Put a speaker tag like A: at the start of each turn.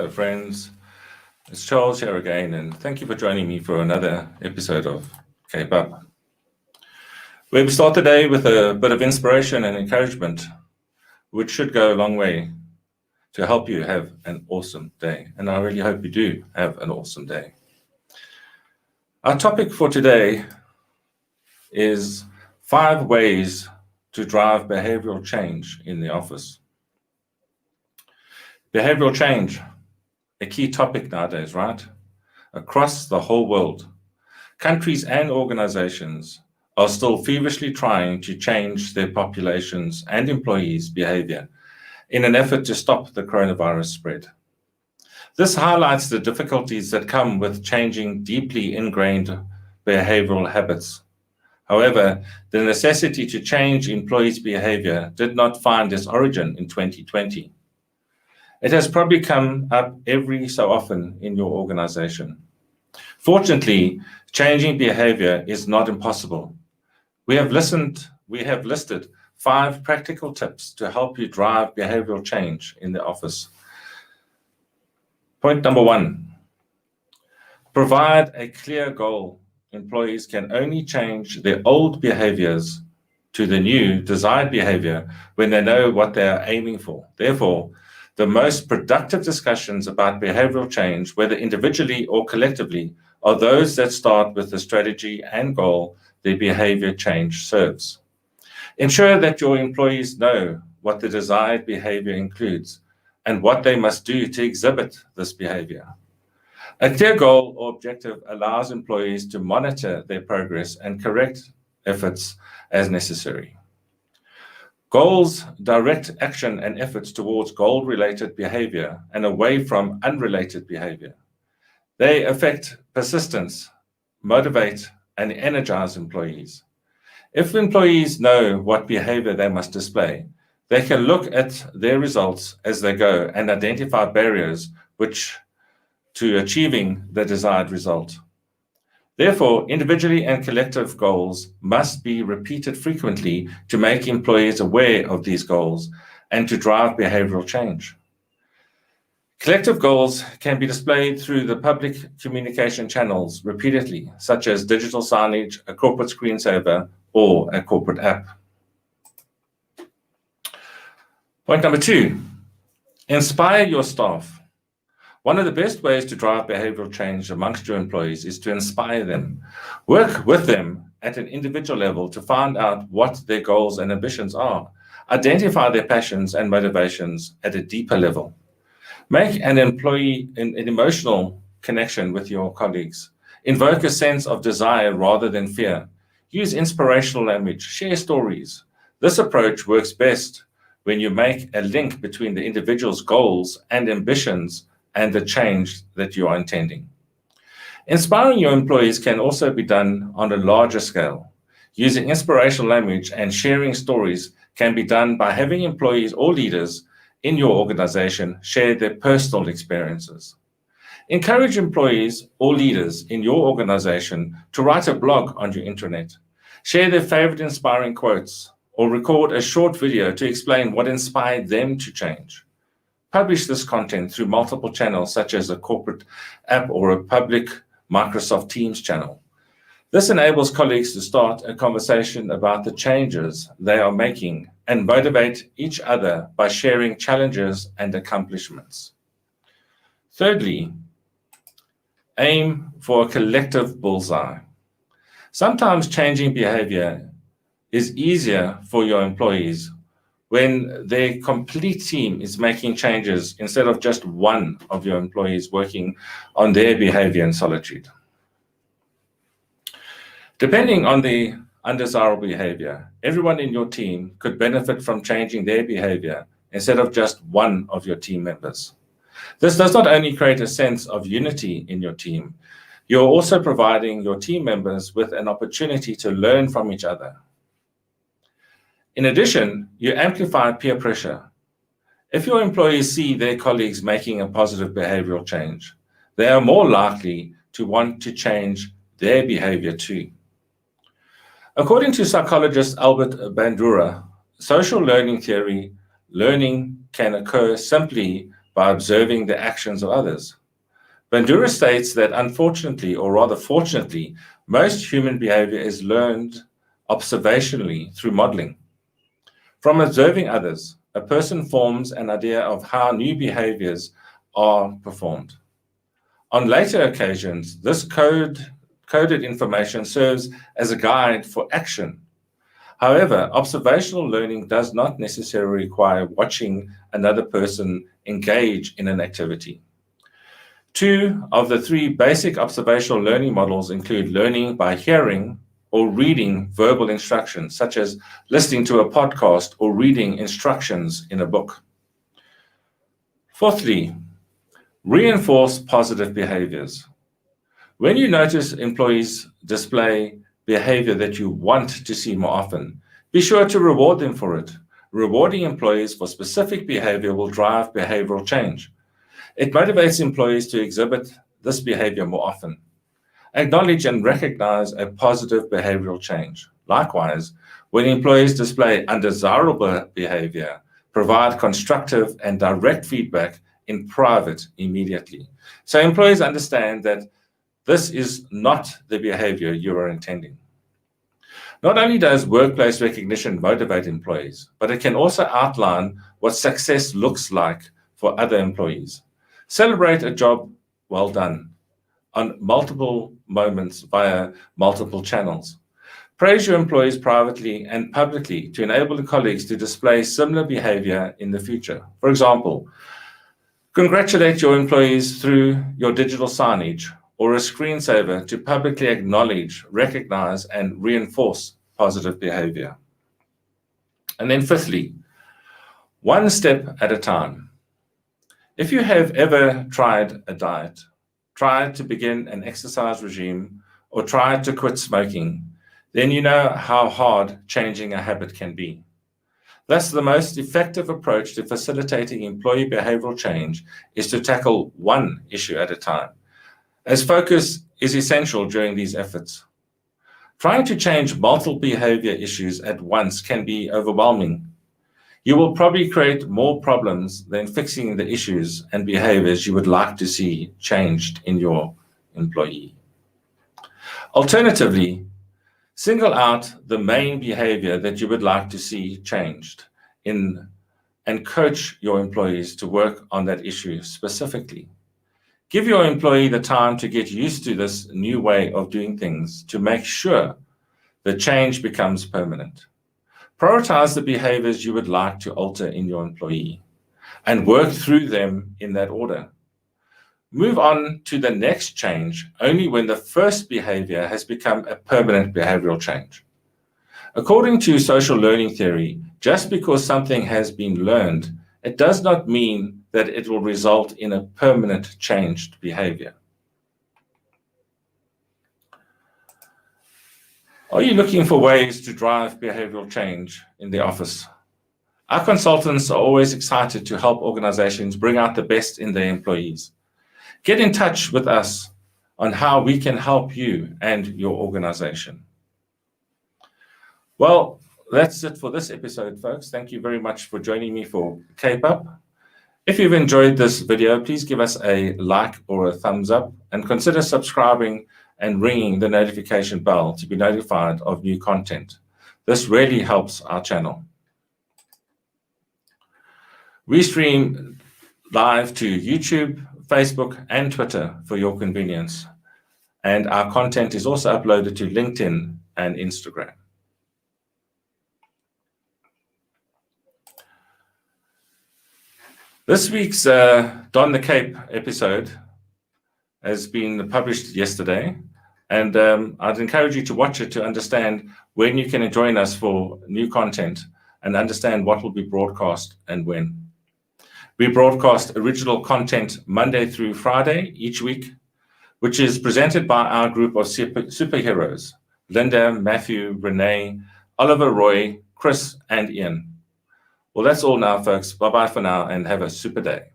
A: Hello, friends. It's Charles here again, and thank you for joining me for another episode of Cape Up. We start the day with a bit of inspiration and encouragement, which should go a long way to help you have an awesome day. And I really hope you do have an awesome day. Our topic for today is 5 ways to drive behavioral change in the office. Behavioral change, a key topic nowadays, right? Across the whole world, countries and organizations are still feverishly trying to change their populations and employees' behavior in an effort to stop the coronavirus spread. This highlights the difficulties that come with changing deeply ingrained behavioral habits. However, the necessity to change employees' behavior did not find its origin in 2020. It has probably come up every so often in your organization. Fortunately, changing behavior is not impossible. We have listed 5 practical tips to help you drive behavioral change in the office. Point number 1, provide a clear goal. Employees can only change their old behaviors to the new desired behavior when they know what they are aiming for. Therefore, the most productive discussions about behavioral change, whether individually or collectively, are those that start with the strategy and goal the behavior change serves. Ensure that your employees know what the desired behavior includes and what they must do to exhibit this behavior. A clear goal or objective allows employees to monitor their progress and correct efforts as necessary. Goals direct action and efforts towards goal-related behavior and away from unrelated behavior. They affect persistence, motivate, and energize employees. If employees know what behavior they must display, they can look at their results as they go and identify barriers to achieving the desired result. Therefore, individually and collective goals must be repeated frequently to make employees aware of these goals and to drive behavioral change. Collective goals can be displayed through the public communication channels repeatedly, such as digital signage, a corporate screensaver, or a corporate app. Point number 2, inspire your staff. One of the best ways to drive behavioral change amongst your employees is to inspire them. Work with them at an individual level to find out what their goals and ambitions are. Identify their passions and motivations at a deeper level. Make an emotional connection with your colleagues. Invoke a sense of desire rather than fear. Use inspirational language. Share stories. This approach works best when you make a link between the individual's goals and ambitions and the change that you are intending. Inspiring your employees can also be done on a larger scale. Using inspirational language and sharing stories can be done by having employees or leaders in your organization share their personal experiences. Encourage employees or leaders in your organization to write a blog on your intranet. Share their favorite inspiring quotes or record a short video to explain what inspired them to change. Publish this content through multiple channels, such as a corporate app or a public Microsoft Teams channel. This enables colleagues to start a conversation about the changes they are making and motivate each other by sharing challenges and accomplishments. Thirdly, aim for a collective bullseye. Sometimes changing behavior is easier for your employees when their complete team is making changes instead of just one of your employees working on their behavior in solitude. Depending on the undesirable behavior, everyone in your team could benefit from changing their behavior instead of just one of your team members. This does not only create a sense of unity in your team, you're also providing your team members with an opportunity to learn from each other. In addition, you amplify peer pressure. If your employees see their colleagues making a positive behavioral change, they are more likely to want to change their behavior too. According to psychologist Albert Bandura, social learning theory, learning can occur simply by observing the actions of others. Bandura states that unfortunately, or rather fortunately, most human behavior is learned observationally through modeling. From observing others, a person forms an idea of how new behaviors are performed. On later occasions, this coded information serves as a guide for action. However, observational learning does not necessarily require watching another person engage in an activity. 2 of the 3 basic observational learning models include learning by hearing or reading verbal instructions, such as listening to a podcast or reading instructions in a book. Fourthly, reinforce positive behaviors. When you notice employees display behavior that you want to see more often, be sure to reward them for it. Rewarding employees for specific behavior will drive behavioral change. It motivates employees to exhibit this behavior more often. Acknowledge and recognize a positive behavioral change. Likewise, when employees display undesirable behavior, provide constructive and direct feedback in private immediately. So employees understand that this is not the behavior you are intending. Not only does workplace recognition motivate employees, but it can also outline what success looks like for other employees. Celebrate a job well done on multiple moments via multiple channels. Praise your employees privately and publicly to enable colleagues to display similar behavior in the future. For example, congratulate your employees through your digital signage or a screensaver to publicly acknowledge, recognize, and reinforce positive behavior. And then fifthly, one step at a time. If you have ever tried a diet, tried to begin an exercise regime, or tried to quit smoking, then you know how hard changing a habit can be. Thus, the most effective approach to facilitating employee behavioral change is to tackle one issue at a time, as focus is essential during these efforts. Trying to change multiple behavior issues at once can be overwhelming. You will probably create more problems than fixing the issues and behaviors you would like to see changed in your employee. Alternatively, single out the main behavior that you would like to see changed and coach your employees to work on that issue specifically. Give your employee the time to get used to this new way of doing things to make sure the change becomes permanent. Prioritize the behaviors you would like to alter in your employee and work through them in that order. Move on to the next change only when the first behavior has become a permanent behavioral change. According to social learning theory, just because something has been learned, it does not mean that it will result in a permanent changed behavior. Are you looking for ways to drive behavioral change in the office? Our consultants are always excited to help organizations bring out the best in their employees. Get in touch with us on how we can help you and your organization. Well, that's it for this episode, folks. Thank you very much for joining me for Cape Up. If you've enjoyed this video, please give us a like or a thumbs up and consider subscribing and ringing the notification bell to be notified of new content. This really helps our channel. We stream live to YouTube, Facebook, and Twitter for your convenience. And our content is also uploaded to LinkedIn and Instagram. This week's Don the Cape episode has been published yesterday, and I'd encourage you to watch it to understand when you can join us for new content and understand what will be broadcast and when. We broadcast original content Monday through Friday each week, which is presented by our group of superheroes, Linda, Matthew, Renee, Oliver, Roy, Chris, and Ian. Well, that's all now, folks. Bye-bye for now, and have a super day.